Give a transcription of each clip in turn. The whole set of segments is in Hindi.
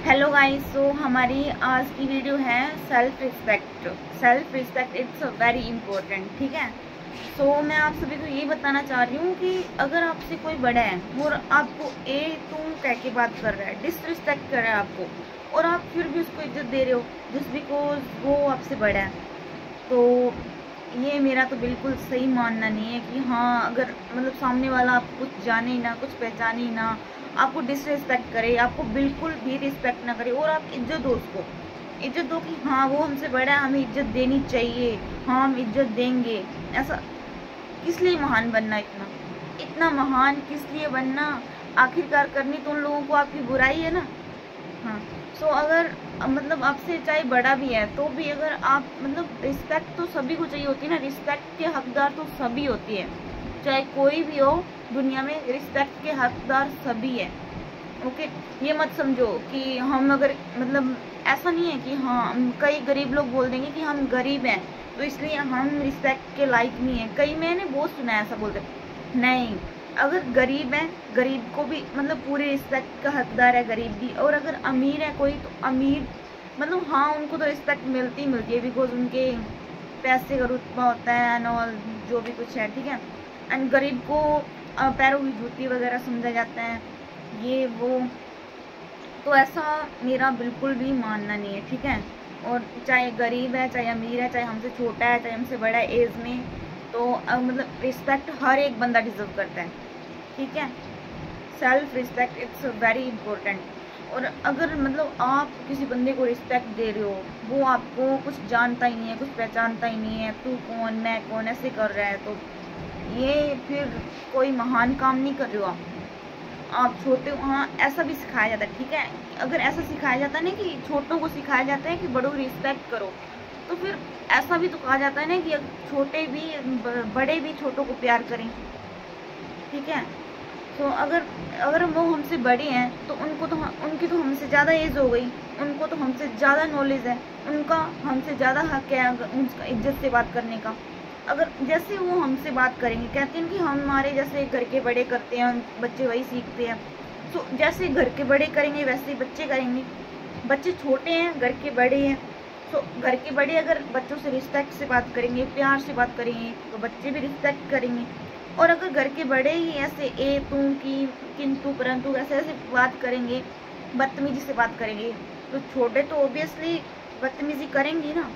हेलो गाइस, सो हमारी आज की वीडियो है self respect. Self respect it's very important, ठीक है। सो मैं आप सभी को ये बताना चाह रही हूँ कि अगर आपसे कोई बड़ा है और आपको ए तुम कह के बात कर रहा है, डिसरिस्पेक्ट कर रहा है आपको, और आप फिर भी उसको इज्जत दे रहे हो जस्ट बिकॉज वो आपसे बड़ा है, तो ये मेरा तो बिल्कुल सही मानना नहीं है कि हाँ, अगर मतलब सामने वाला आपको कुछ जाने ही ना, कुछ पहचाने ही ना, आपको डिसरिस्पेक्ट करे, आपको बिल्कुल भी रिस्पेक्ट ना करे और आप इज्जत दो, उसको इज्जत दो कि हाँ वो हमसे बड़ा है, हमें इज्जत देनी चाहिए, हाँ हम इज्जत देंगे। ऐसा किस लिए महान बनना, इतना इतना महान किस लिए बनना? आखिरकार करनी तो उन लोगों को आपकी बुराई है ना। हाँ, सो अगर मतलब आपसे चाहे बड़ा भी है तो भी अगर आप मतलब रिस्पेक्ट तो सभी को चाहिए होती है ना, रिस्पेक्ट के हकदार तो सभी होती है, चाहे कोई भी हो दुनिया में, रिस्पेक्ट के हकदार सभी है। ओके, ये मत समझो कि हम अगर मतलब ऐसा नहीं है कि हाँ, कई गरीब लोग बोल देंगे कि हम गरीब हैं तो इसलिए हम रिस्पेक्ट के लायक नहीं है। कई मैंने बहुत सुना है ऐसा बोलते, नहीं, अगर गरीब है, गरीब को भी मतलब पूरे रिस्पेक्ट का हकदार है गरीब भी, और अगर अमीर है कोई तो अमीर मतलब हाँ उनको तो रिस्पेक्ट मिलती है बिकॉज उनके पैसे का रुतबा होता है एंड ऑल, जो भी कुछ है, ठीक है। एंड गरीब को पैरों की जूती वगैरह समझा जाता है, ये वो, तो ऐसा मेरा बिल्कुल भी मानना नहीं है, ठीक है। और चाहे गरीब है, चाहे अमीर है, चाहे हमसे छोटा है, चाहे हमसे बड़ा है एज में, तो मतलब रिस्पेक्ट हर एक बंदा डिजर्व करता है, ठीक है। Self respect it's very important. और अगर मतलब आप किसी बंदे को रिस्पेक्ट दे रहे हो, वो आपको कुछ जानता ही नहीं है, कुछ पहचानता ही नहीं है, तू कौन मैं कौन ऐसे कर रहा है, तो ये फिर कोई महान काम नहीं कर रहे हो आप छोटे हो। हाँ, ऐसा भी सिखाया जाता है, ठीक है। अगर ऐसा सिखाया जाता है ना कि छोटों को सिखाया जाता है कि बड़ों को रिस्पेक्ट करो, तो फिर ऐसा भी तो कहा जाता है ना कि छोटे भी बड़े भी छोटों को प्यार करें, ठीक है। तो अगर वो हमसे बड़े हैं तो उनकी तो हमसे ज़्यादा एज हो गई, उनको तो हमसे ज़्यादा नॉलेज है, उनका हमसे ज़्यादा हक है उनका इज्जत से बात करने का। अगर जैसे वो हमसे बात करेंगे, कहते हैं कि हमारे जैसे घर के बड़े करते हैं बच्चे वही सीखते हैं, तो जैसे घर के बड़े करेंगे वैसे ही बच्चे करेंगे। बच्चे छोटे हैं, घर के बड़े हैं, तो घर के बड़े अगर बच्चों से रिस्पेक्ट से बात करेंगे, प्यार से बात करेंगे, तो बच्चे भी रिस्पेक्ट करेंगे। और अगर घर के बड़े ही ऐसे ए तुम की किंतु परंतु ऐसे ऐसे बात करेंगे, बदतमीजी से बात करेंगे, तो छोटे तो ऑब्वियसली बदतमीजी करेंगे ना।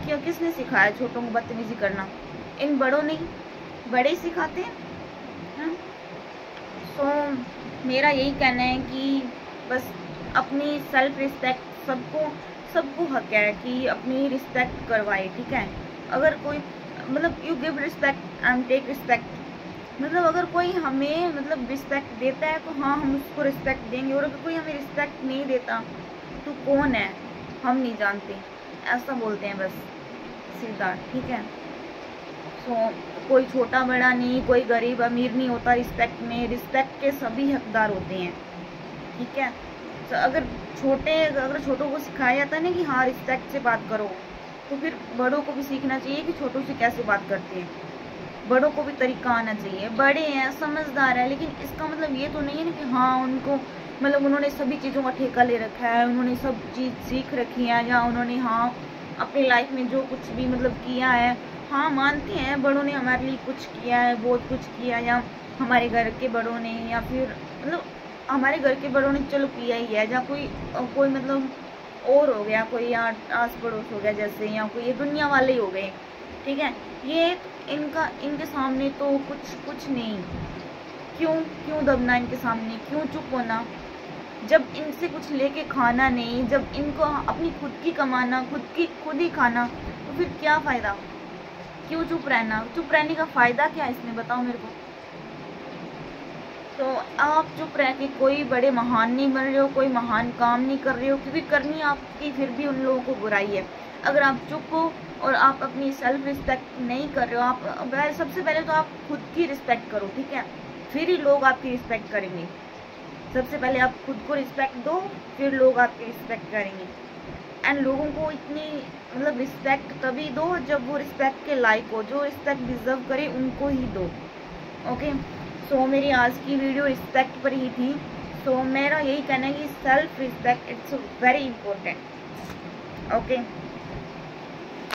क्यों, किसने सिखाया छोटों को बदतमीजी करना? इन बड़ों ने, बड़े ही सिखाते हैं। सो मेरा यही कहना है कि बस अपनी सेल्फ रिस्पेक्ट सबको हक है कि अपनी रिस्पेक्ट करवाए, ठीक है। अगर कोई मतलब you give respect and take respect, मतलब अगर कोई हमें मतलब रिस्पेक्ट देता है तो हाँ हम उसको रिस्पेक्ट देंगे, और अगर कोई हमें रिस्पेक्ट नहीं देता तो कौन है हम नहीं जानते, ऐसा बोलते हैं बस सीधा, ठीक है। सो कोई छोटा बड़ा नहीं, कोई गरीब अमीर नहीं होता रिस्पेक्ट में, रिस्पेक्ट के सभी हकदार होते हैं, ठीक है। तो अगर छोटों को सिखाया जाता है ना कि हाँ रिस्पेक्ट से बात करो, तो फिर बड़ों को भी सीखना चाहिए कि छोटों से कैसे बात करते हैं, बड़ों को भी तरीका आना चाहिए। बड़े हैं, समझदार है, लेकिन इसका मतलब ये तो नहीं है ना कि हाँ उनको मतलब उन्होंने सभी चीज़ों का ठेका ले रखा है, उन्होंने सब चीज़ सीख रखी है, या उन्होंने हाँ अपनी लाइफ में जो कुछ भी मतलब किया है, हाँ मानते हैं बड़ों ने हमारे लिए कुछ किया है, बहुत कुछ किया, या हमारे घर के बड़ों ने, या फिर मतलब हमारे घर के बड़ों ने चलो किया ही है, या कोई मतलब और हो गया, कोई आस पड़ोस हो गया जैसे, या कोई ये दुनिया वाले ही हो गए, ठीक है। ये इनके सामने तो कुछ नहीं। क्यों दबना इनके सामने, क्यों चुप होना? जब इनसे कुछ लेके खाना नहीं, जब इनको अपनी खुद की कमाना, खुद ही खाना, तो फिर क्या फ़ायदा? क्यों चुप रहना? चुप रहने का फ़ायदा क्या है इसमें, बताओ मेरे को। तो आप चुप रह के कोई बड़े महान नहीं बन रहे हो, कोई महान काम नहीं कर रहे हो, क्योंकि करनी आपकी फिर भी उन लोगों को बुराई है। अगर आप चुप हो और आप अपनी सेल्फ रिस्पेक्ट नहीं कर रहे हो, आप सबसे पहले तो आप खुद की रिस्पेक्ट करो, ठीक है, फिर ही लोग आपकी रिस्पेक्ट करेंगे। सबसे पहले आप खुद को रिस्पेक्ट दो, फिर लोग आपकी रिस्पेक्ट करेंगे। एंड लोगों को इतनी मतलब रिस्पेक्ट तभी दो जब वो रिस्पेक्ट के लायक हो, जो रिस्पेक्ट डिजर्व करे उनको ही दो, ओके। सो मेरी आज की वीडियो रिस्पेक्ट पर ही थी। सो मेरा यही कहना है कि self respect it's very important. Okay.